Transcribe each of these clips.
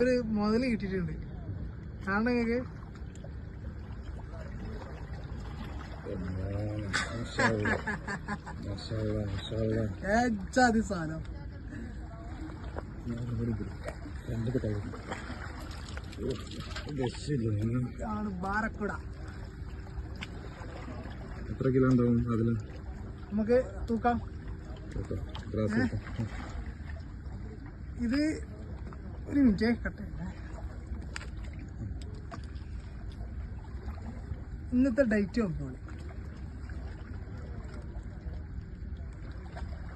ഒരു മുതൽ കിട്ടിയിട്ടുണ്ട്. കാണണം നിങ്ങൾക്ക്. സാധനം ബാരക്കുട. എത്ര കിലോ ഉണ്ടാവും അതില്? നമുക്ക് തൂക്കാം. ഇത് ഒരു മിനിറ്റ് കട്ടെ. ഇന്നത്തെ ഡേറ്റ് നോക്കിക്കോളി.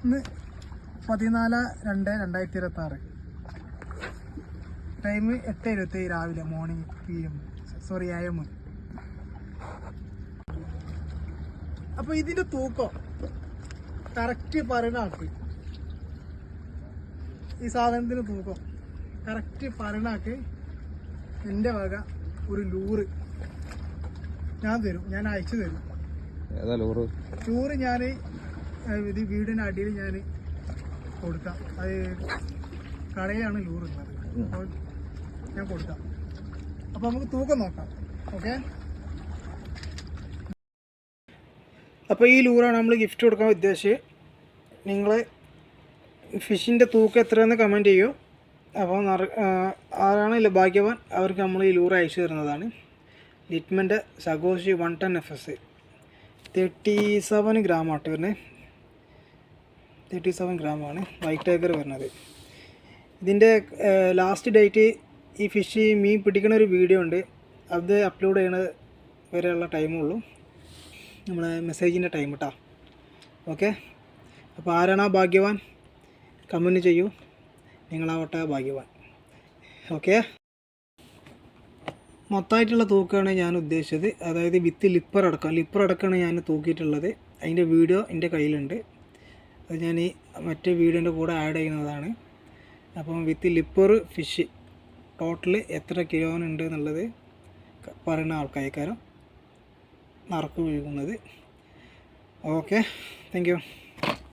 ഇന്ന് 14/2/2026. ടൈം 8:27 രാവിലെ, മോർണിംഗ് PM. Sorry AM. അപ്പോൾ ഇതിൻ്റെ തൂക്കം കറക്റ്റ് പറയുന്ന ആൾക്ക്, ഈ സാധനത്തിന് തൂക്കം കറക്റ്റ് പറയുന്ന ആൾക്ക് എൻ്റെ വക ഒരു ലൂറ് ഞാൻ തരും. ഞാൻ അയച്ചു തരും. ലൂറ് ഞാൻ ഇത് വീടിന് അടിയിൽ ഞാൻ കൊടുക്കാം. അത് കടയിലാണ് ലൂറ് ഉള്ളത്. അപ്പോൾ ഞാൻ കൊടുക്കാം. അപ്പോൾ നമുക്ക് തൂക്കം നോക്കാം. ഓക്കെ. അപ്പോൾ ഈ ലൂറാണ് നമ്മൾ ഗിഫ്റ്റ് കൊടുക്കാൻ ഉദ്ദേശിച്ചത്. നിങ്ങൾ ഫിഷിൻ്റെ തൂക്കം എത്രയെന്ന് കമൻറ്റ് ചെയ്യൂ. അപ്പോൾ ആരാണ് ഭാഗ്യവാൻ അവർക്ക് നമ്മൾ ഈ ലൂറ് അയച്ചു തരുന്നതാണ്. ലിറ്റ്മൻ്റെ സഗോഷി 110 FS 37 ഗ്രാമാട്ടോ വരുന്നത്. 37 ഗ്രാമാണ് വൈറ്റ് ടൈഗർ വരുന്നത്. ഇതിൻ്റെ ലാസ്റ്റ് ഡേറ്റ് ഈ ഫിഷ് മീൻ പിടിക്കുന്ന ഒരു വീഡിയോ ഉണ്ട്, അത് അപ്ലോഡ് ചെയ്യണത് വരെയുള്ള ടൈമുള്ളൂ, നമ്മളെ മെസ്സേജിൻ്റെ ടൈം കേട്ടോ. ഓക്കെ. അപ്പോൾ ആരാണ് ആ ഭാഗ്യവാൻ കമൻറ്റ് ചെയ്യൂ. നിങ്ങളാവട്ടെ ഭാഗ്യവാൻ. ഓക്കെ. മൊത്തമായിട്ടുള്ള തൂക്കമാണ് ഞാൻ ഉദ്ദേശിച്ചത്. അതായത് വിത്ത് ലിപ്പർ അടക്കമാണ് ഞാൻ തൂക്കിയിട്ടുള്ളത്. അതിൻ്റെ വീഡിയോ എൻ്റെ കയ്യിലുണ്ട്. അത് ഞാൻ ഈ മറ്റേ വീഡിയോൻ്റെ കൂടെ ആഡ് ചെയ്യുന്നതാണ്. അപ്പം വിത്ത് ലിപ്പർ ഫിഷ് ടോട്ടൽ എത്ര കിലോനുണ്ട് എന്നുള്ളത് പറയുന്ന ആൾക്കാരും നറുക്ക് വീഴുന്നത്. ഓക്കെ. Thank you.